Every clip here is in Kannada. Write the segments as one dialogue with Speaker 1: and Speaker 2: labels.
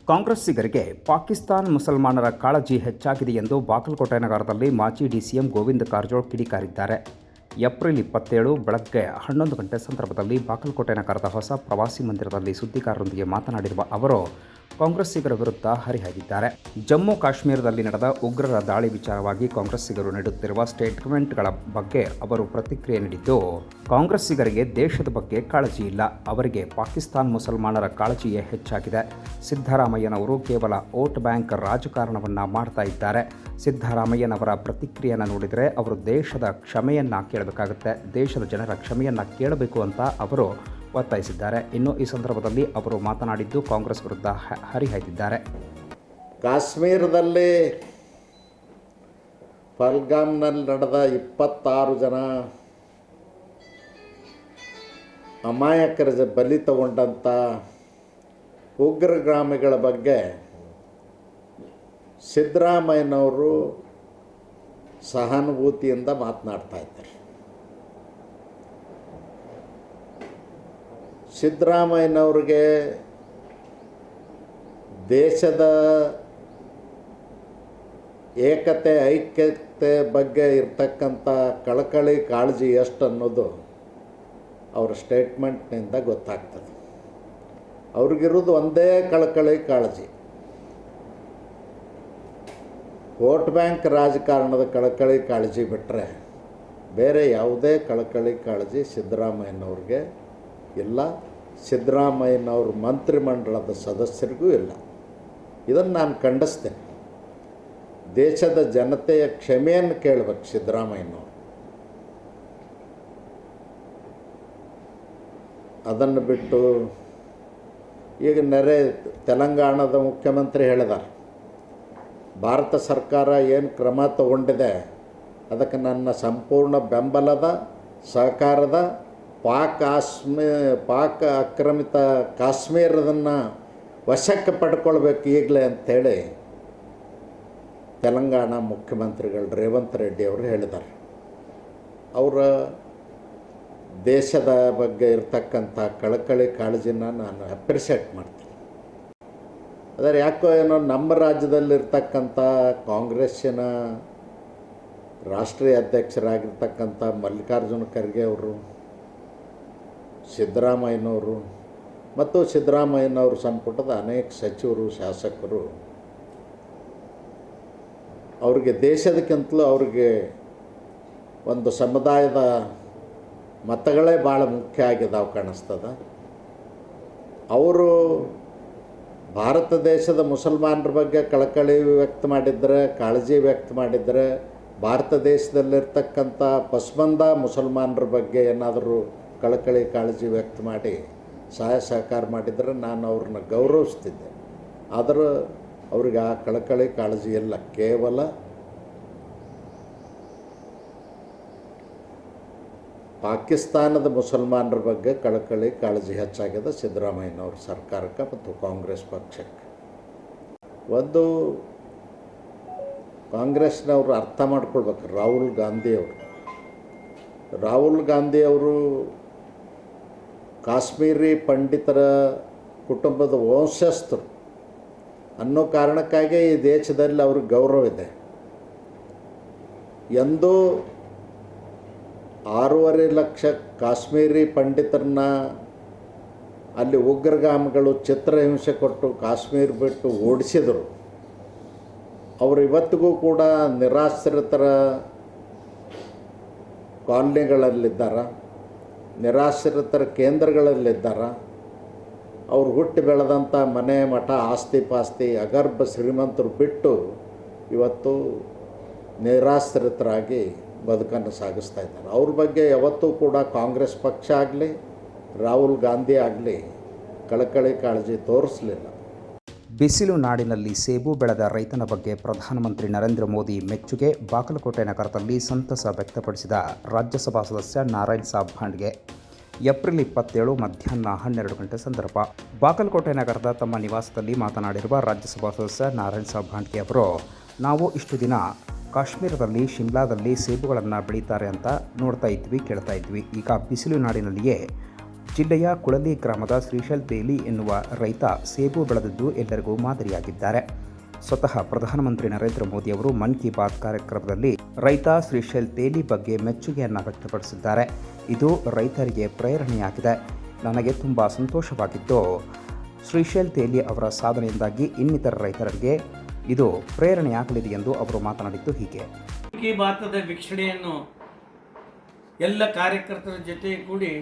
Speaker 1: ಕಾಂಗ್ರೆಸ್ಸಿಗರಿಗೆ ಪಾಕಿಸ್ತಾನ ಮುಸಲ್ಮಾನರ ಕಾಳಜಿ ಹೆಚ್ಚಾಗಿದೆ ಎಂದು ಬಾಗಲಕೋಟೆ ನಗರದಲ್ಲಿ ಮಾಜಿ ಡಿಸಿಎಂ ಗೋವಿಂದ ಕಾರಜೋಳ ಕಿಡಿಕಾರಿದ್ದಾರೆ. ಏಪ್ರಿಲ್ 27 ಬೆಳಗ್ಗೆ 11 ಗಂಟೆ ಸಂದರ್ಭದಲ್ಲಿ ಬಾಗಲಕೋಟೆ ನಗರದ ಹೊಸ ಪ್ರವಾಸಿ ಮಂದಿರದಲ್ಲಿ ಸುದ್ದಿಗಾರರೊಂದಿಗೆ ಮಾತನಾಡಿರುವ ಅವರು ಕಾಂಗ್ರೆಸ್ಸಿಗರ ವಿರುದ್ಧ ಹರಿಹಾಯ್ದಿದ್ದಾರೆ. ಜಮ್ಮು ಕಾಶ್ಮೀರದಲ್ಲಿ ನಡೆದ ಉಗ್ರರ ದಾಳಿ ವಿಚಾರವಾಗಿ ಕಾಂಗ್ರೆಸ್ಸಿಗರು ನೀಡುತ್ತಿರುವ ಸ್ಟೇಟ್ಮೆಂಟ್ಗಳ ಬಗ್ಗೆ ಅವರು ಪ್ರತಿಕ್ರಿಯೆ ನೀಡಿದ್ದು, ಕಾಂಗ್ರೆಸ್ಸಿಗರಿಗೆ ದೇಶದ ಬಗ್ಗೆ ಕಾಳಜಿ ಇಲ್ಲ, ಅವರಿಗೆ ಪಾಕಿಸ್ತಾನ ಮುಸಲ್ಮಾನರ ಕಾಳಜಿಯೇ ಹೆಚ್ಚಾಗಿದೆ. ಸಿದ್ದರಾಮಯ್ಯನವರು ಕೇವಲ ವೋಟ್ ಬ್ಯಾಂಕ್ ರಾಜಕಾರಣವನ್ನು ಮಾಡ್ತಾ ಇದ್ದಾರೆ. ಸಿದ್ದರಾಮಯ್ಯನವರ ಪ್ರತಿಕ್ರಿಯೆಯನ್ನು ನೋಡಿದರೆ ಅವರು ದೇಶದ ಕ್ಷಮೆಯನ್ನು ಕೇಳಬೇಕಾಗುತ್ತೆ, ದೇಶದ ಜನರ ಕ್ಷಮೆಯನ್ನು ಕೇಳಬೇಕು ಅಂತ ಅವರು ಒತ್ತಾಯಿಸಿದ್ದಾರೆ. ಇನ್ನು ಈ ಸಂದರ್ಭದಲ್ಲಿ ಅವರು ಮಾತನಾಡಿದ್ದು ಕಾಂಗ್ರೆಸ್ ವಿರುದ್ಧ ಹರಿಹಾಯ್ದಿದ್ದಾರೆ.
Speaker 2: ಕಾಶ್ಮೀರದಲ್ಲಿ ಪಹಲ್ಗಾಮ್ನಲ್ಲಿ ನಡೆದ 26 ಜನ ಅಮಾಯಕರ ಬಲಿ ತಗೊಂಡಂಥ ಉಗ್ರಗಾಮಿಗಳ ಬಗ್ಗೆ ಸಿದ್ದರಾಮಯ್ಯನವರು ಸಹಾನುಭೂತಿಯಿಂದ ಮಾತನಾಡ್ತಾ ಇದ್ದಾರೆ. ಸಿದ್ದರಾಮಯ್ಯನವ್ರಿಗೆ ದೇಶದ ಏಕತೆ ಐಕ್ಯತೆ ಬಗ್ಗೆ ಇರ್ತಕ್ಕಂಥ ಕಳಕಳಿ ಕಾಳಜಿ ಎಷ್ಟು ಅನ್ನೋದು ಅವರ ಸ್ಟೇಟ್ಮೆಂಟ್ನಿಂದ ಗೊತ್ತಾಗ್ತದೆ. ಅವ್ರಿಗಿರೋದು ಒಂದೇ ಕಳಕಳಿ ಕಾಳಜಿ, ವೋಟ್ ಬ್ಯಾಂಕ್ ರಾಜಕಾರಣದ ಕಳಕಳಿ ಕಾಳಜಿ ಬಿಟ್ಟರೆ ಬೇರೆ ಯಾವುದೇ ಕಳಕಳಿ ಕಾಳಜಿ ಸಿದ್ದರಾಮಯ್ಯನವ್ರಿಗೆ ಇಲ್ಲ, ಸಿದ್ದರಾಮಯ್ಯನವ್ರ ಮಂತ್ರಿಮಂಡಲದ ಸದಸ್ಯರಿಗೂ ಇಲ್ಲ. ಇದನ್ನು ನಾನು ಖಂಡಿಸ್ತೇನೆ. ದೇಶದ ಜನತೆಯ ಕ್ಷಮೆಯನ್ನು ಕೇಳಬೇಕು ಸಿದ್ದರಾಮಯ್ಯನವರು. ಅದನ್ನು ಬಿಟ್ಟು ಈಗ ತೆಲಂಗಾಣದ ಮುಖ್ಯಮಂತ್ರಿ ಹೇಳಿದ್ದಾರೆ, ಭಾರತ ಸರ್ಕಾರ ಏನು ಕ್ರಮ ತಗೊಂಡಿದೆ ಅದಕ್ಕೆ ನನ್ನ ಸಂಪೂರ್ಣ ಬೆಂಬಲದ ಸಹಕಾರದ ಪಾಕ್ ಆಕ್ರಮಿತ ಕಾಶ್ಮೀರದನ್ನು ವಶಕ್ಕೆ ಪಡ್ಕೊಳ್ಬೇಕು ಈಗಲೇ ಅಂಥೇಳಿ ತೆಲಂಗಾಣ ಮುಖ್ಯಮಂತ್ರಿಗಳು ರೇವಂತ್ ರೆಡ್ಡಿ ಅವರು ಹೇಳಿದ್ದಾರೆ. ಅವರ ದೇಶದ ಬಗ್ಗೆ ಇರತಕ್ಕಂಥ ಕಳಕಳಿ ಕಾಳಜಿನ ನಾನು ಅಪ್ರಿಷಿಯೇಟ್ ಮಾಡ್ತೀನಿ. ಆದರೆ ಯಾಕೋ ಏನೋ ನಮ್ಮ ರಾಜ್ಯದಲ್ಲಿರ್ತಕ್ಕಂಥ ಕಾಂಗ್ರೆಸ್ಸಿನ ರಾಷ್ಟ್ರೀಯ ಅಧ್ಯಕ್ಷರಾಗಿರ್ತಕ್ಕಂಥ ಮಲ್ಲಿಕಾರ್ಜುನ ಖರ್ಗೆ ಅವರು, ಸಿದ್ದರಾಮಯ್ಯನವರು ಮತ್ತು ಸಿದ್ದರಾಮಯ್ಯನವ್ರ ಸಂಪುಟದ ಅನೇಕ ಸಚಿವರು, ಶಾಸಕರು ಅವ್ರಿಗೆ ದೇಶದಕ್ಕಿಂತಲೂ ಅವ್ರಿಗೆ ಒಂದು ಸಮುದಾಯದ ಮತಗಳೇ ಭಾಳ ಮುಖ್ಯ ಆಗಿದ್ದಾವೆ ಕಾಣಿಸ್ತದೆ. ಅವರು ಭಾರತ ದೇಶದ ಮುಸಲ್ಮಾನರ ಬಗ್ಗೆ ಕಳಕಳಿ ವ್ಯಕ್ತ ಮಾಡಿದರೆ, ಕಾಳಜಿ ವ್ಯಕ್ತ ಮಾಡಿದರೆ, ಭಾರತ ದೇಶದಲ್ಲಿರ್ತಕ್ಕಂಥ ಪಸ್ಮಂದ ಮುಸಲ್ಮಾನರ ಬಗ್ಗೆ ಏನಾದರೂ ಕಳಕಳಿ ಕಾಳಜಿ ವ್ಯಕ್ತ ಮಾಡಿ ಸಹಾಯ ಸಹಕಾರ ಮಾಡಿದರೆ ನಾನು ಅವ್ರನ್ನ ಗೌರವಿಸ್ತಿದ್ದೆ. ಆದರೂ ಅವ್ರಿಗೆ ಆ ಕಳಕಳಿ ಕಾಳಜಿ ಇಲ್ಲ, ಕೇವಲ ಪಾಕಿಸ್ತಾನದ ಮುಸಲ್ಮಾನರ ಬಗ್ಗೆ ಕಳಕಳಿ ಕಾಳಜಿ ಹೆಚ್ಚಾಗಿದೆ ಸಿದ್ದರಾಮಯ್ಯನವ್ರ ಸರ್ಕಾರಕ್ಕೆ ಮತ್ತು ಕಾಂಗ್ರೆಸ್ ಪಕ್ಷಕ್ಕೆ. ಒಂದು ಕಾಂಗ್ರೆಸ್ನವರು ಅರ್ಥ ಮಾಡ್ಕೊಳ್ಬೇಕು, ರಾಹುಲ್ ಗಾಂಧಿಯವರು ಕಾಶ್ಮೀರಿ ಪಂಡಿತರ ಕುಟುಂಬದ ವಂಶಸ್ಥರು ಅನ್ನೋ ಕಾರಣಕ್ಕಾಗಿ ಈ ದೇಶದಲ್ಲಿ ಅವ್ರಿಗೆ ಗೌರವ ಇದೆ. ಎಂದೂ 6.5 ಲಕ್ಷ ಕಾಶ್ಮೀರಿ ಪಂಡಿತರನ್ನ ಅಲ್ಲಿ ಉಗ್ರಗಾಮಿಗಳು ಚಿತ್ರಹಿಂಸೆ ಕೊಟ್ಟು ಕಾಶ್ಮೀರ ಬಿಟ್ಟು ಓಡಿಸಿದರು. ಅವರು ಇವತ್ತಿಗೂ ಕೂಡ ನಿರಾಶ್ರಿತರ ಕಾಲನಿಗಳಲ್ಲಿದ್ದಾರೆ, ನಿರಾಶ್ರಿತರ ಕೇಂದ್ರಗಳಲ್ಲಿದ್ದಾರೆ. ಅವರು ಹುಟ್ಟಿ ಬೆಳೆದಂಥ ಮನೆ ಮಠ ಆಸ್ತಿ ಪಾಸ್ತಿ ಅಗರ್ಭ ಶ್ರೀಮಂತರು ಬಿಟ್ಟು ಇವತ್ತು ನಿರಾಶ್ರಿತರಾಗಿ ಬದುಕನ್ನು ಸಾಗಿಸ್ತಾ ಇದ್ದಾರೆ. ಅವ್ರ ಬಗ್ಗೆ ಯಾವತ್ತೂ ಕೂಡ ಕಾಂಗ್ರೆಸ್ ಪಕ್ಷ ಆಗಲಿ ರಾಹುಲ್ ಗಾಂಧಿ ಆಗಲಿ ಕಳಕಳಿ ಕಾಳಜಿ ತೋರಿಸಲಿಲ್ಲ.
Speaker 1: ಬಿಸಿಲು ನಾಡಿನಲ್ಲಿ ಸೇಬು ಬೆಳೆದ ರೈತನ ಬಗ್ಗೆ ಪ್ರಧಾನಮಂತ್ರಿ ನರೇಂದ್ರ ಮೋದಿ ಮೆಚ್ಚುಗೆ. ಬಾಗಲಕೋಟೆ ನಗರದಲ್ಲಿ ಸಂತಸ ವ್ಯಕ್ತಪಡಿಸಿದ ರಾಜ್ಯಸಭಾ ಸದಸ್ಯ ನಾರಾಯಣ್ ಸಾಬ್ ಭಾಂಡ್ಗೆ. ಏಪ್ರಿಲ್ 27 ಮಧ್ಯಾಹ್ನ 12 ಗಂಟೆ ಸಂದರ್ಭ ಬಾಗಲಕೋಟೆ ನಗರದ ತಮ್ಮ ನಿವಾಸದಲ್ಲಿ ಮಾತನಾಡಿರುವ ರಾಜ್ಯಸಭಾ ಸದಸ್ಯ ನಾರಾಯಣ್ ಸಾಬ್ ಭಾಂಡ್ಗೆ ಅವರು, ನಾವು ಇಷ್ಟು ದಿನ ಕಾಶ್ಮೀರದಲ್ಲಿ ಶಿಮ್ಲಾದಲ್ಲಿ ಸೇಬುಗಳನ್ನು ಬೆಳೀತಾರೆ ಅಂತ ನೋಡ್ತಾ ಇದ್ವಿ, ಕೇಳ್ತಾ ಇದ್ವಿ. ಈಗ ಬಿಸಿಲು ನಾಡಿನಲ್ಲಿಯೇ ಜಿಲ್ಲೆಯ ಕುಳಲಿ ಗ್ರಾಮದ ಶ್ರೀಶೈಲ್ ತೇಲಿ ಎನ್ನುವ ರೈತ ಸೇಬು ಬೆಳೆದಿದ್ದು ಎಲ್ಲರಿಗೂ ಮಾದರಿಯಾಗಿದ್ದಾರೆ. ಸ್ವತಃ ಪ್ರಧಾನಮಂತ್ರಿ ನರೇಂದ್ರ ಮೋದಿಯವರು ಮನ್ ಕಿ ಬಾತ್ ಕಾರ್ಯಕ್ರಮದಲ್ಲಿ ರೈತ ಶ್ರೀಶೈಲ್ ತೇಲಿ ಬಗ್ಗೆ ಮೆಚ್ಚುಗೆಯನ್ನು ವ್ಯಕ್ತಪಡಿಸಿದ್ದಾರೆ. ಇದು ರೈತರಿಗೆ ಪ್ರೇರಣೆಯಾಗಿದೆ. ನನಗೆ ತುಂಬ ಸಂತೋಷವಾಗಿದ್ದು, ಶ್ರೀಶೈಲ್ ತೇಲಿ ಅವರ ಸಾಧನೆಯಿಂದಾಗಿ ಇನ್ನಿತರ ರೈತರಿಗೆ ಇದು ಪ್ರೇರಣೆಯಾಗಲಿದೆ ಎಂದು ಅವರು ಮಾತನಾಡಿದ್ದು ಹೀಗೆ.
Speaker 3: ಮನ್ ಕಿ ಬಾತದ ವೀಕ್ಷಣೆಯನ್ನು ಎಲ್ಲ ಕಾರ್ಯಕರ್ತರ ಜೊತೆ ಕೂಡಿ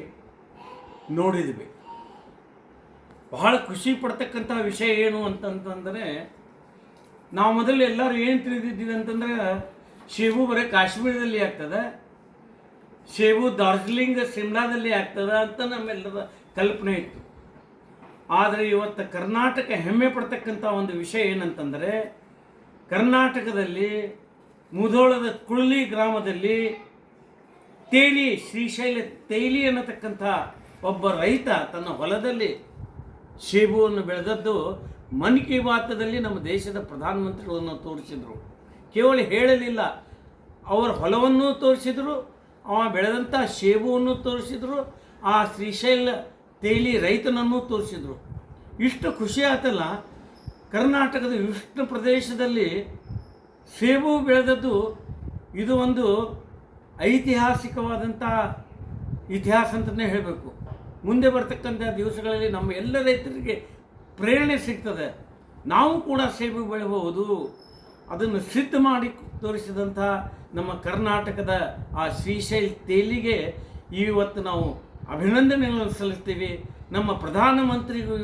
Speaker 3: ನೋಡಿದ್ವಿ. ಬಹಳ ಖುಷಿ ಪಡ್ತಕ್ಕಂಥ ವಿಷಯ ಏನು ಅಂತಂತಂದರೆ, ನಾವು ಮೊದಲು ಎಲ್ಲರೂ ಏನು ತಿಳಿದಿದ್ದೀವಿ ಅಂತಂದರೆ ಸೇಬು ಬರೀ ಕಾಶ್ಮೀರದಲ್ಲಿ ಆಗ್ತದೆ, ಸೇಬು ಡಾರ್ಜಿಲಿಂಗ್ ಶಿಮ್ಲಾದಲ್ಲಿ ಆಗ್ತದೆ ಅಂತ ನಮ್ಮೆಲ್ಲರ ಕಲ್ಪನೆ ಇತ್ತು. ಆದರೆ ಇವತ್ತು ಕರ್ನಾಟಕ ಹೆಮ್ಮೆ ಪಡ್ತಕ್ಕಂಥ ಒಂದು ವಿಷಯ ಏನಂತಂದರೆ, ಕರ್ನಾಟಕದಲ್ಲಿ ಮುಧೋಳದ ಕುಳಲಿ ಗ್ರಾಮದಲ್ಲಿ ತೇಲಿ ಶ್ರೀಶೈಲ ತೇಲಿ ಅನ್ನತಕ್ಕಂಥ ಒಬ್ಬ ರೈತ ತನ್ನ ಹೊಲದಲ್ಲಿ ಸೇಬುವನ್ನು ಬೆಳೆದದ್ದು ಮನ್ ಕಿ ಬಾತದಲ್ಲಿ ನಮ್ಮ ದೇಶದ ಪ್ರಧಾನಮಂತ್ರಿಗಳನ್ನು ತೋರಿಸಿದರು. ಕೇವಲ ಹೇಳಲಿಲ್ಲ, ಅವರ ಹೊಲವನ್ನು ತೋರಿಸಿದರು, ಅವ ಬೆಳೆದಂಥ ಸೇಬುವನ್ನು ತೋರಿಸಿದರು, ಆ ಶ್ರೀಶೈಲ ತೇಲಿ ರೈತನನ್ನು ತೋರಿಸಿದರು. ಇಷ್ಟು ಖುಷಿ ಆತಲ್ಲ, ಕರ್ನಾಟಕದ ವಿಷ್ಣು ಪ್ರದೇಶದಲ್ಲಿ ಸೇಬು ಬೆಳೆದದ್ದು ಇದು ಒಂದು ಐತಿಹಾಸಿಕವಾದಂಥ ಇತಿಹಾಸ ಅಂತಲೇ ಹೇಳಬೇಕು. ಮುಂದೆ ಬರ್ತಕ್ಕಂಥ ದಿವಸಗಳಲ್ಲಿ ನಮ್ಮ ಎಲ್ಲ ರೈತರಿಗೆ ಪ್ರೇರಣೆ ಸಿಗ್ತದೆ. ನಾವು ಕೂಡ ಸೇಬು ಬೆಳೆಯಬಹುದು. ಅದನ್ನು ಸಿದ್ಧ ಮಾಡಿ ತೋರಿಸಿದಂಥ ನಮ್ಮ ಕರ್ನಾಟಕದ ಆ ಶ್ರೀಶೈಲ್ ತೇಲಿಗೆ ಇವತ್ತು ನಾವು ಅಭಿನಂದನೆಗಳನ್ನು ಸಲ್ಲಿಸ್ತೀವಿ. ನಮ್ಮ ಪ್ರಧಾನಮಂತ್ರಿಗೂ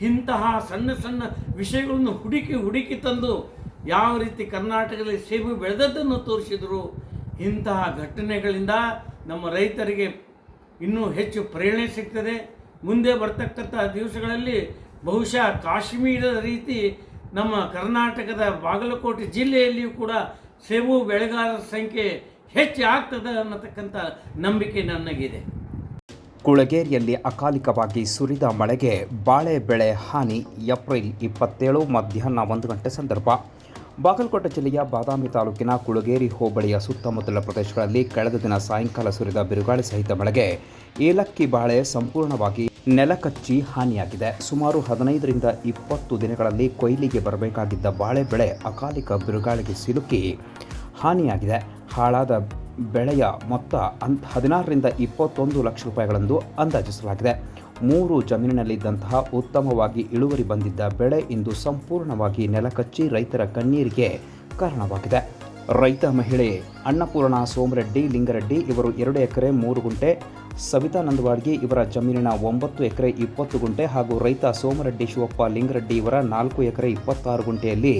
Speaker 3: ಇಂತಹ ಸಣ್ಣ ಸಣ್ಣ ವಿಷಯಗಳನ್ನು ಹುಡುಕಿ ತಂದು ಯಾವ ರೀತಿ ಕರ್ನಾಟಕದಲ್ಲಿ ಸೇಬು ಬೆಳೆದದ್ದನ್ನು ತೋರಿಸಿದರು. ಇಂತಹ ಘಟನೆಗಳಿಂದ ನಮ್ಮ ರೈತರಿಗೆ ಇನ್ನೂ ಹೆಚ್ಚು ಪ್ರೇರಣೆ ಸಿಗ್ತದೆ. ಮುಂದೆ ಬರ್ತಕ್ಕಂಥ ದಿವಸಗಳಲ್ಲಿ ಬಹುಶಃ ಕಾಶ್ಮೀರದ ರೀತಿ ನಮ್ಮ ಕರ್ನಾಟಕದ ಬಾಗಲಕೋಟೆ ಜಿಲ್ಲೆಯಲ್ಲಿಯೂ ಕೂಡ ಸೇಬು ಬೆಳೆಗಾರರ ಸಂಖ್ಯೆ ಹೆಚ್ಚು ಆಗ್ತದೆ ಅನ್ನತಕ್ಕಂಥ ನಂಬಿಕೆ ನನಗಿದೆ.
Speaker 1: ಕುಳಗೇರಿಯಲ್ಲಿ ಅಕಾಲಿಕವಾಗಿ ಸುರಿದ ಮಳೆಗೆ ಬಾಳೆ ಬೆಳೆ ಹಾನಿ. ಏಪ್ರಿಲ್ 27 ಮಧ್ಯಾಹ್ನ 1 ಗಂಟೆ ಸಂದರ್ಭ. ಬಾಗಲಕೋಟೆ ಜಿಲ್ಲೆಯ ಬಾದಾಮಿ ತಾಲೂಕಿನ ಕುಳಗೇರಿ ಹೋಬಳಿಯ ಸುತ್ತಮುತ್ತಲ ಪ್ರದೇಶಗಳಲ್ಲಿ ಕಳೆದ ದಿನ ಸಾಯಂಕಾಲ ಸುರಿದ ಬಿರುಗಾಳಿ ಸಹಿತ ಮಳೆಗೆ ಏಲಕ್ಕಿ ಬಾಳೆ ಸಂಪೂರ್ಣವಾಗಿ ನೆಲಕಚ್ಚಿ ಹಾನಿಯಾಗಿದೆ. ಸುಮಾರು 15ರಿಂದ 20 ದಿನಗಳಲ್ಲಿ ಕೊಯ್ಲಿಗೆ ಬರಬೇಕಾಗಿದ್ದ ಬಾಳೆ ಬೆಳೆ ಅಕಾಲಿಕ ಬಿರುಗಾಳಿಗೆ ಸಿಲುಕಿ ಹಾನಿಯಾಗಿದೆ. ಹಾಳಾದ ಬೆಳೆಯ ಮೊತ್ತ 16ರಿಂದ 21 ಲಕ್ಷ ರೂಪಾಯಿಗಳೆಂದು ಅಂದಾಜಿಸಲಾಗಿದೆ. 3 ಜಮೀನಿನಲ್ಲಿದ್ದಂತಹ ಉತ್ತಮವಾಗಿ ಇಳುವರಿ ಬಂದಿದ್ದ ಬೆಳೆ ಇಂದು ಸಂಪೂರ್ಣವಾಗಿ ನೆಲಕಚ್ಚಿ ರೈತರ ಕಣ್ಣೀರಿಗೆ ಕಾರಣವಾಗಿದೆ. ರೈತ ಮಹಿಳೆ ಅನ್ನಪೂರ್ಣ ಸೋಮರೆಡ್ಡಿ ಲಿಂಗರೆಡ್ಡಿ ಇವರು 2 ಎಕರೆ 3 ಗುಂಟೆ, ಸವಿತಾ ನಂದವಾಡ್ಗಿ ಇವರ ಜಮೀನಿನ 9 ಎಕರೆ 20 ಗುಂಟೆ ಹಾಗೂ ರೈತ ಸೋಮರೆಡ್ಡಿ ಶಿವಪ್ಪ ಲಿಂಗರೆಡ್ಡಿ ಇವರ 4 ಎಕರೆ 26 ಗುಂಟೆಯಲ್ಲಿ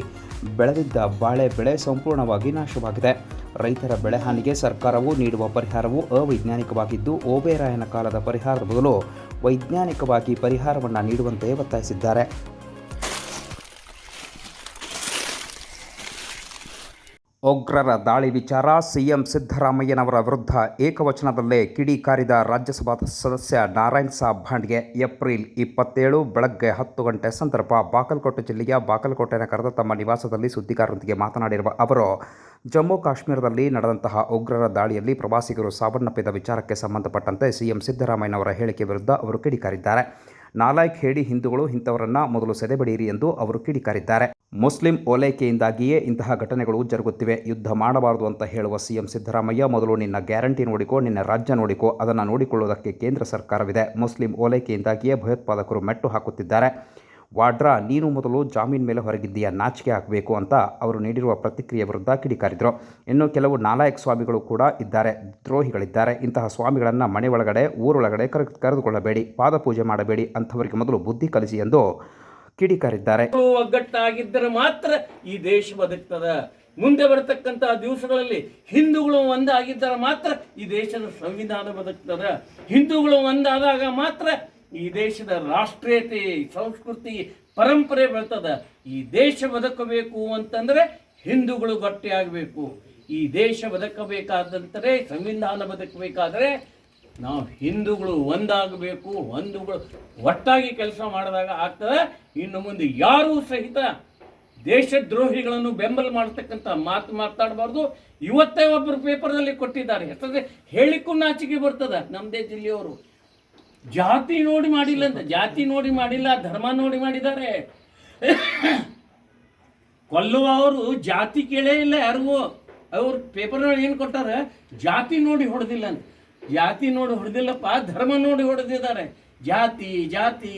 Speaker 1: ಬೆಳೆದಿದ್ದ ಬಾಳೆ ಬೆಳೆ ಸಂಪೂರ್ಣವಾಗಿ ನಾಶವಾಗಿದೆ. ರೈತರ ಬೆಳೆ ಹಾನಿಗೆ ಸರ್ಕಾರವು ನೀಡುವ ಪರಿಹಾರವು ಅವೈಜ್ಞಾನಿಕವಾಗಿದ್ದು, ಓಬೇರಾಯನ ಕಾಲದ ಪರಿಹಾರದ ಬದಲು ವೈಜ್ಞಾನಿಕವಾಗಿ ಪರಿಹಾರವನ್ನು ನೀಡುವಂತೆ ಒತ್ತಾಯಿಸಿದ್ದಾರೆ. ಉಗ್ರರ ದಾಳಿ ವಿಚಾರ. ಸಿಎಂ ಸಿದ್ದರಾಮಯ್ಯನವರ ವಿರುದ್ಧ ಏಕವಚನದಲ್ಲೇ ಕಿಡಿಕಾರಿದ ರಾಜ್ಯಸಭಾ ಸದಸ್ಯ ನಾರಾಯಣ್ ಸಾಬ್ ಭಾಂಡ್ಗೆ. ಏಪ್ರಿಲ್ 27 ಬೆಳಗ್ಗೆ 10 ಗಂಟೆ ಸಂದರ್ಭ ಬಾಗಲಕೋಟೆ ಜಿಲ್ಲೆಯ ಬಾಗಲಕೋಟೆ ನಗರದ ತಮ್ಮ ನಿವಾಸದಲ್ಲಿ ಸುದ್ದಿಗಾರರೊಂದಿಗೆ ಮಾತನಾಡಿರುವ ಅವರು, ಜಮ್ಮು ಕಾಶ್ಮೀರದಲ್ಲಿ ನಡೆದಂತಹ ಉಗ್ರರ ದಾಳಿಯಲ್ಲಿ ಪ್ರವಾಸಿಗರು ಸಾವನ್ನಪ್ಪಿದ ವಿಚಾರಕ್ಕೆ ಸಂಬಂಧಪಟ್ಟಂತೆ ಸಿಎಂ ಸಿದ್ದರಾಮಯ್ಯನವರ ಹೇಳಿಕೆ ವಿರುದ್ಧ ಅವರು ಕಿಡಿಕಾರಿದ್ದಾರೆ. ನಾಲಾಯಕ್ ಹೇಡಿ ಹಿಂದೂಗಳು ಇಂಥವರನ್ನ ಮೊದಲು ಸೆದೆಬಡಿಯಿರಿ ಎಂದು ಅವರು ಕಿಡಿಕಾರಿದ್ದಾರೆ. ಮುಸ್ಲಿಂ ಓಲೈಕೆಯಿಂದಾಗಿಯೇ ಇಂತಹ ಘಟನೆಗಳು ಜರುಗುತ್ತಿವೆ. ಯುದ್ಧ ಮಾಡಬಾರದು ಅಂತ ಹೇಳುವ ಸಿಎಂ ಸಿದ್ದರಾಮಯ್ಯ, ಮೊದಲು ನಿನ್ನ ಗ್ಯಾರಂಟಿ ನೋಡಿಕೋ, ನಿನ್ನ ರಾಜ್ಯ ನೋಡಿಕೋ, ಅದನ್ನು ನೋಡಿಕೊಳ್ಳುವುದಕ್ಕೆ ಕೇಂದ್ರ ಸರ್ಕಾರವಿದೆ. ಮುಸ್ಲಿಂ ಓಲೈಕೆಯಿಂದಾಗಿಯೇ ಭಯೋತ್ಪಾದಕರು ಮೆಟ್ಟು ಹಾಕುತ್ತಿದ್ದಾರೆ. ವಾಡ್ರಾ, ನೀನು ಮೊದಲು ಜಾಮೀನು ಮೇಲೆ ಹೊರಗಿದ್ದೀಯ, ನಾಚಿಕೆ ಆಗಬೇಕು ಅಂತ ಅವರು ನೀಡಿರುವ ಪ್ರತಿಕ್ರಿಯೆ ವಿರುದ್ಧ ಕಿಡಿಕಾರಿದರು. ಇನ್ನು ಕೆಲವು ನಾಲಾಯಕ್ ಸ್ವಾಮಿಗಳು ಕೂಡ ಇದ್ದಾರೆ, ದ್ರೋಹಿಗಳಿದ್ದಾರೆ. ಇಂತಹ ಸ್ವಾಮಿಗಳನ್ನು ಮನೆ ಒಳಗಡೆ ಊರೊಳಗಡೆ ಕರೆದುಕೊಳ್ಳಬೇಡಿ, ಪಾದಪೂಜೆ ಮಾಡಬೇಡಿ, ಅಂಥವರಿಗೆ ಮೊದಲು ಬುದ್ಧಿ ಕಲಿಸಿ ಎಂದು ಕಿಡಿಕಾರಿದ್ದಾರೆ.
Speaker 3: ಒಗ್ಗಟ್ಟಾಗಿದ್ದರೆ ಮಾತ್ರ ಈ ದೇಶ ಬದುಕ್ತದೆ. ಮುಂದೆ ಬರತಕ್ಕಂತಹ ದಿವಸಗಳಲ್ಲಿ ಹಿಂದೂಗಳು ಒಂದಾಗಿದ್ದರೆ ಮಾತ್ರ ಈ ದೇಶದ ಸಂವಿಧಾನ ಬದುಕ್ತದೆ. ಹಿಂದೂಗಳು ಒಂದಾದಾಗ ಮಾತ್ರ ಈ ದೇಶದ ರಾಷ್ಟ್ರೀಯತೆ, ಸಂಸ್ಕೃತಿ, ಪರಂಪರೆ ಬೆಳ್ತದೆ. ಈ ದೇಶ ಬದುಕಬೇಕು ಅಂತಂದರೆ ಹಿಂದೂಗಳು ಗಟ್ಟಿಯಾಗಬೇಕು. ಈ ದೇಶ ಬದುಕಬೇಕಾದಂದರೆ, ಸಂವಿಧಾನ ಬದುಕಬೇಕಾದರೆ ನಾವು ಹಿಂದೂಗಳು ಒಂದಾಗಬೇಕು. ಹಿಂದೂಗಳು ಒಟ್ಟಾಗಿ ಕೆಲಸ ಮಾಡಿದಾಗ ಆಗ್ತದೆ. ಇನ್ನು ಮುಂದೆ ಯಾರೂ ಸಹಿತ ದೇಶದ್ರೋಹಿಗಳನ್ನು ಬೆಂಬಲ ಮಾಡತಕ್ಕಂಥ ಮಾತಾಡಬಾರ್ದು. ಇವತ್ತೇ ಒಬ್ಬರು ಪೇಪರ್ನಲ್ಲಿ ಕೊಟ್ಟಿದ್ದಾರೆ, ಯಾಕಂದರೆ ಹೇಳಿಕ್ಕೂ ನಾಚಿಕೆ ಬರ್ತದೆ. ನಮ್ಮದೇ ಜಿಲ್ಲೆಯವರು ಜಾತಿ ನೋಡಿ ಮಾಡಿಲ್ಲ ಅಂತ, ಜಾತಿ ನೋಡಿ ಮಾಡಿಲ್ಲ, ಧರ್ಮ ನೋಡಿ ಮಾಡಿದ್ದಾರೆ. ಕೊಲ್ಲುವ ಅವರು ಜಾತಿ ಕೇಳೇ ಇಲ್ಲ ಯಾರಿಗೂ. ಅವ್ರು ಪೇಪರ್ನಲ್ಲಿ ಏನು ಕೊಟ್ಟಾರೆ, ಜಾತಿ ನೋಡಿ ಹೊಡೆದಿಲ್ಲ ಅಂತ. ಜಾತಿ ನೋಡಿ ಹೊಡೆದಿಲ್ಲಪ್ಪ, ಧರ್ಮ ನೋಡಿ ಹೊಡೆದಿದ್ದಾರೆ. ಜಾತಿ ಜಾತಿ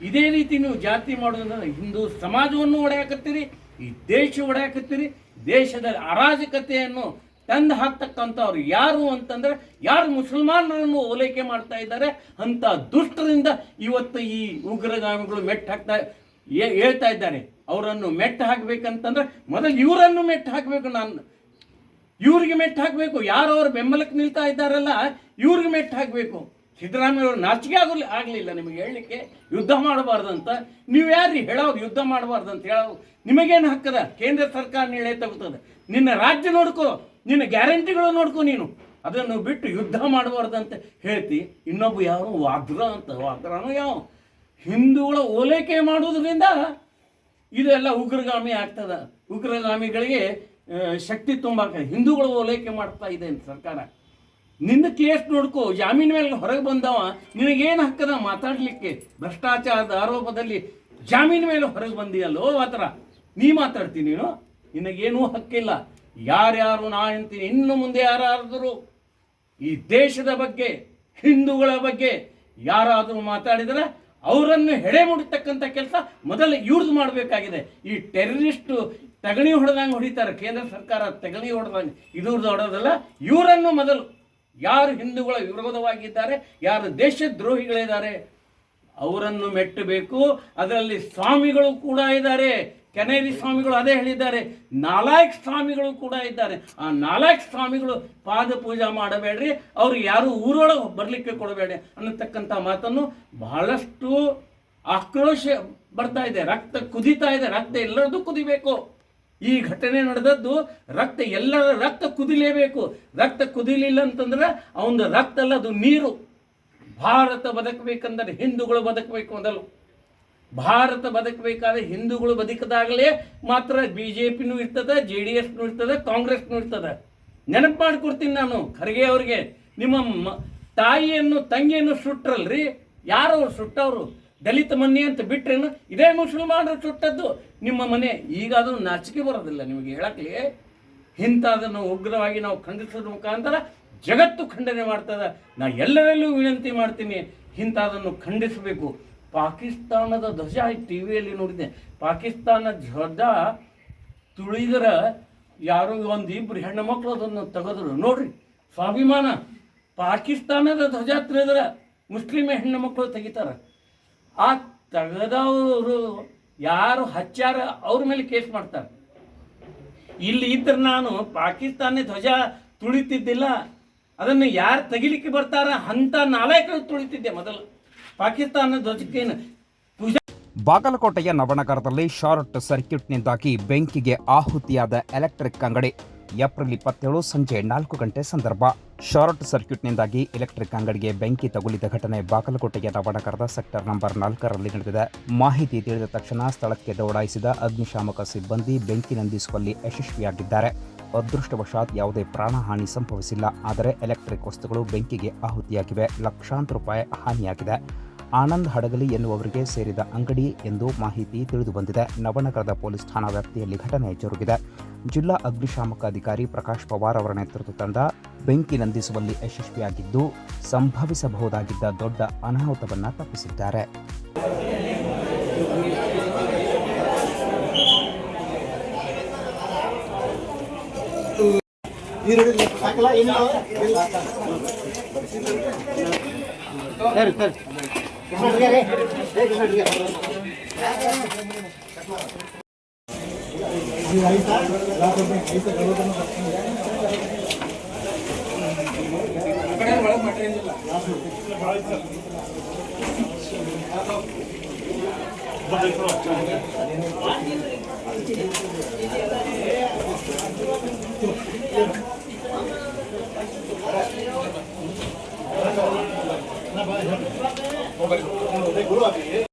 Speaker 3: ಇದೇ ರೀತಿ ನೀವು ಜಾತಿ ಮಾಡೋದಂದ್ರೆ ಹಿಂದೂ ಸಮಾಜವನ್ನು ಒಡೆಯಾಕತ್ತೀರಿ, ಈ ದೇಶ ಒಡೆಯಾಕತ್ತೀರಿ. ದೇಶದಲ್ಲಿ ಅರಾಜಕತೆಯನ್ನು ತಂದು ಹಾಕ್ತಕ್ಕಂಥವ್ರು ಯಾರು ಅಂತಂದ್ರೆ ಯಾರು ಮುಸಲ್ಮಾನರನ್ನು ಓಲೈಕೆ ಮಾಡ್ತಾ ಇದ್ದಾರೆ ಅಂತ ದುಷ್ಟರಿಂದ ಇವತ್ತು ಈ ಉಗ್ರಗಾಮಿಗಳು ಮೆಟ್ಟು ಹಾಕ್ತಾ ಹೇಳ್ತಾ ಇದ್ದಾರೆ. ಅವರನ್ನು ಮೆಟ್ಟು ಹಾಕಬೇಕಂತಂದ್ರೆ ಮೊದಲು ಇವರನ್ನು ಮೆಟ್ಟು ಹಾಕಬೇಕು. ಇವ್ರಿಗೆ ಮೆಟ್ಟು ಹಾಕಬೇಕು. ಯಾರು ಅವ್ರ ಬೆಂಬಲಕ್ಕೆ ನಿಲ್ತಾ ಇದ್ದಾರಲ್ಲ ಇವ್ರಿಗೆ ಮೆಟ್ಟು ಹಾಕಬೇಕು. ಸಿದ್ದರಾಮಯ್ಯ ಅವರು ನಾಚಿಕೆ ಆಗಲಿಲ್ಲ ನಿಮಗೆ ಹೇಳಲಿಕ್ಕೆ ಯುದ್ಧ ಮಾಡಬಾರ್ದಂತ. ನೀವು ಯಾರು ಹೇಳೋರು ಯುದ್ಧ ಮಾಡಬಾರ್ದಂತ ಹೇಳೋರು? ನಿಮಗೇನು ಹಕ್ಕದ? ಕೇಂದ್ರ ಸರ್ಕಾರ ನೀಳೆ ತಗೋತದೆ. ನಿನ್ನ ರಾಜ್ಯ ನೋಡ್ಕೋ, ನಿನ್ನ ಗ್ಯಾರಂಟಿಗಳು ನೋಡ್ಕೊ. ನೀನು ಅದನ್ನು ಬಿಟ್ಟು ಯುದ್ಧ ಮಾಡಬಾರ್ದಂತ ಹೇಳ್ತಿ. ಇನ್ನೊಬ್ಬ ಯಾರು ವಾದ್ರ ಅಂತ, ವಾದ್ರನೂ ಯಾವ ಹಿಂದೂಗಳ ಓಲೈಕೆ ಮಾಡೋದ್ರಿಂದ ಇದೆಲ್ಲ ಉಗ್ರಗಾಮಿ ಆಗ್ತದ. ಉಗ್ರಗಾಮಿಗಳಿಗೆ ಶಕ್ತಿ ತುಂಬಾಕ ಹಿಂದೂಗಳು ಓಲೈಕೆ ಮಾಡ್ತಾ ಇದೆ ಅಂತ ಸರ್ಕಾರ. ನಿನ್ನ ಕೇಸ್ ನೋಡ್ಕೋ, ಜಾಮೀನು ಮೇಲೆ ಹೊರಗೆ ಬಂದವ, ನಿನಗೇನು ಹಕ್ಕದ ಮಾತಾಡಲಿಕ್ಕೆ? ಭ್ರಷ್ಟಾಚಾರದ ಆರೋಪದಲ್ಲಿ ಜಾಮೀನು ಮೇಲೆ ಹೊರಗೆ ಬಂದಿಯಲ್ಲೋ ಆ ಥರ ನೀ ಮಾತಾಡ್ತೀನಿ ನೀನು? ನಿನಗೇನೂ ಹಕ್ಕಿಲ್ಲ. ಯಾರ್ಯಾರು ನಾ ಅಂತೀನಿ, ಇನ್ನು ಮುಂದೆ ಯಾರಾದರೂ ಈ ದೇಶದ ಬಗ್ಗೆ ಹಿಂದೂಗಳ ಬಗ್ಗೆ ಯಾರಾದರೂ ಮಾತಾಡಿದರೆ ಅವರನ್ನು ಹೆಡೆ ಮುಡಿತಕ್ಕಂಥ ಕೆಲಸ ಮೊದಲು ಇವ್ರದ್ದು ಮಾಡಬೇಕಾಗಿದೆ. ಈ ಟೆರರಿಸ್ಟು ತಗಣಿ ಹೊಡೆದಂಗೆ ಹೊಡಿತಾರೆ ಕೇಂದ್ರ ಸರ್ಕಾರ, ತಗಣಿ ಹೊಡೆದಂಗೆ. ಇದ್ರದ್ದು ಹೊಡೋದಲ್ಲ, ಇವರನ್ನು ಮೊದಲು ಯಾರು ಹಿಂದೂಗಳ ವಿರೋಧವಾಗಿದ್ದಾರೆ, ಯಾರು ದೇಶದ್ರೋಹಿಗಳಿದ್ದಾರೆ ಅವರನ್ನು ಮೆಟ್ಟಬೇಕು. ಅದರಲ್ಲಿ ಸ್ವಾಮಿಗಳು ಕೂಡ ಇದ್ದಾರೆ. ಕೆನೇರಿ ಸ್ವಾಮಿಗಳು ಅದೇ ಹೇಳಿದ್ದಾರೆ. ನಾಲಾಯಕ್ ಸ್ವಾಮಿಗಳು ಕೂಡ ಇದ್ದಾರೆ. ಆ ನಾಲಾಯಕ್ ಸ್ವಾಮಿಗಳು ಪಾದ ಪೂಜೆ ಮಾಡಬೇಡ್ರಿ, ಅವ್ರು ಯಾರು ಊರೊಳಗೆ ಬರಲಿಕ್ಕೆ ಕೊಡಬೇಡಿ ಅನ್ನತಕ್ಕಂಥ ಮಾತನ್ನು ಬಹಳಷ್ಟು ಆಕ್ರೋಶ ಬರ್ತಾ ಇದೆ. ರಕ್ತ ಕುದೀತಾ ಇದೆ. ರಕ್ತ ಎಲ್ಲರದ್ದು ಕುದಿಬೇಕು. ಈ ಘಟನೆ ನಡೆದದ್ದು ರಕ್ತ, ಎಲ್ಲರ ರಕ್ತ ಕುದಿಲೇಬೇಕು. ರಕ್ತ ಕುದಿಲಿಲ್ಲ ಅಂತಂದ್ರೆ ಅವನ ರಕ್ತ ಅಲ್ಲ, ಅದು ನೀರು. ಭಾರತ ಬದುಕಬೇಕಂದ್ರೆ ಹಿಂದೂಗಳು ಬದುಕಬೇಕು. ಮೊದಲು ಭಾರತ ಬದುಕಬೇಕಾದ್ರೆ ಹಿಂದೂಗಳು ಬದುಕದಾಗಲೇ ಮಾತ್ರ BJPನೂ ಇರ್ತದೆ, JDSನೂ ಇರ್ತದೆ, ಕಾಂಗ್ರೆಸ್ನೂ ಇರ್ತದೆ. ನೆನಪು ಮಾಡಿಕೊಡ್ತೀನಿ ನಾನು ಖರ್ಗೆ ಅವ್ರಿಗೆ. ನಿಮ್ಮ ತಾಯಿಯನ್ನು ತಂಗಿಯನ್ನು ಸುಟ್ರಲ್ರಿ, ಯಾರು ಅವ್ರು ಸುಟ್ಟವರು? ದಲಿತ ಮನೆ ಅಂತ ಬಿಟ್ರೇನು? ಇದೇ ಮುಸಲ್ಮಾನರು ಸುಟ್ಟದ್ದು ನಿಮ್ಮ ಮನೆ. ಈಗ ಅದನ್ನು ನಾಚಿಕೆ ಬರೋದಿಲ್ಲ ನಿಮಗೆ ಹೇಳಕ್ಕೆ. ಇಂಥದನ್ನು ಉಗ್ರವಾಗಿ ನಾವು ಖಂಡಿಸೋದ್ರ ಮುಖಾಂತರ ಜಗತ್ತು ಖಂಡನೆ ಮಾಡ್ತದೆ. ನಾ ಎಲ್ಲರಲ್ಲೂ ವಿನಂತಿ ಮಾಡ್ತೀನಿ, ಇಂಥದನ್ನು ಖಂಡಿಸಬೇಕು. ಪಾಕಿಸ್ತಾನದ ಧ್ವಜ TV ನೋಡಿದೆ. ಪಾಕಿಸ್ತಾನ ಧ್ವಜ ತುಳಿದ್ರೆ ಯಾರೋ ಒಂದಿಬ್ಬರು ಹೆಣ್ಣು ಮಕ್ಕಳು ಅದನ್ನು ತೆಗೆದ್ರು ನೋಡ್ರಿ. ಸ್ವಾಭಿಮಾನ. ಪಾಕಿಸ್ತಾನದ ಧ್ವಜ ತುಳಿದ್ರೆ ಮುಸ್ಲಿಂ ಹೆಣ್ಣು ಮಕ್ಕಳು ತೆಗಿತಾರೆ. ಆ ತೆಗೆದವರು ಯಾರು ಹಚ್ಚಾರ ಅವ್ರ ಮೇಲೆ ಕೇಸ್ ಮಾಡ್ತಾರೆ. ಇಲ್ಲಿ ಇದ್ರೆ ನಾನು ಪಾಕಿಸ್ತಾನಿ ಧ್ವಜ ತುಳಿತಿದ್ದಿಲ್ಲ. ಅದನ್ನು ಯಾರು ತೆಗಿಲಿಕ್ಕೆ ಬರ್ತಾರ ಅಂಥ ನಾಲಾಯಕರು ತುಳಿತಿದ್ದೆ ಮೊದಲು. ಪಾಕಿಸ್ತಾನ ಧ್ವಜಕ್ಕೇನು
Speaker 1: ಬಾಗಲಕೋಟೆಯ ನವನಗರದಲ್ಲಿ ಶಾರ್ಟ್ ಸರ್ಕ್ಯೂಟ್ನಿಂದಾಗಿ ಬೆಂಕಿಗೆ ಆಹುತಿಯಾದ ಎಲೆಕ್ಟ್ರಿಕ್ ಅಂಗಡಿ. ಏಪ್ರಿಲ್ 27 ಸಂಜೆ 4 ಗಂಟೆ ಸಂದರ್ಭ. ಶಾರ್ಟ್ ಸರ್ಕ್ಯೂಟ್ನಿಂದಾಗಿ ಎಲೆಕ್ಟ್ರಿಕ್ ಅಂಗಡಿಗೆ ಬೆಂಕಿ ತಗುಲಿದ ಘಟನೆ ಬಾಗಲಕೋಟೆಯ ನವನಗರದ ಸೆಕ್ಟರ್ ನಂಬರ್ 4ರಲ್ಲಿ ನಡೆದಿದೆ. ಮಾಹಿತಿ ತಿಳಿದ ತಕ್ಷಣ ಸ್ಥಳಕ್ಕೆ ದೌಡಾಯಿಸಿದ ಅಗ್ನಿಶಾಮಕ ಸಿಬ್ಬಂದಿ ಬೆಂಕಿ ನಂದಿಸುವಲ್ಲಿ ಯಶಸ್ವಿಯಾಗಿದ್ದಾರೆ. ಅದೃಷ್ಟವಶಾತ್ ಯಾವುದೇ ಪ್ರಾಣಹಾನಿ ಸಂಭವಿಸಿಲ್ಲ. ಆದರೆ ಎಲೆಕ್ಟ್ರಿಕ್ ವಸ್ತುಗಳು ಬೆಂಕಿಗೆ ಆಹುತಿಯಾಗಿವೆ. ಲಕ್ಷಾಂತರ ರೂಪಾಯಿ ಹಾನಿಯಾಗಿದೆ. ಆನಂದ್ ಹಡಗಲಿ ಎನ್ನುವವರಿಗೆ ಸೇರಿದ ಅಂಗಡಿ ಎಂದು ಮಾಹಿತಿ ತಿಳಿದುಬಂದಿದೆ. ನವನಗರದ ಪೊಲೀಸ್ ಠಾಣಾ ವ್ಯಾಪ್ತಿಯಲ್ಲಿ ಘಟನೆ ಜರುಗಿದೆ. ಜಿಲ್ಲಾ ಅಗ್ನಿಶಾಮಕ ಅಧಿಕಾರಿ ಪ್ರಕಾಶ್ ಪವಾರ್ ಅವರ ನೇತೃತ್ವ ತಂಡ ಬೆಂಕಿ ನಂದಿಸುವಲ್ಲಿ ಯಶಸ್ವಿಯಾಗಿದ್ದು ಸಂಭವಿಸಬಹುದಾಗಿದ್ದ ದೊಡ್ಡ ಅನಾಹುತವನ್ನು ತಪ್ಪಿಸಿದ್ದಾರೆ.
Speaker 4: ಗುರು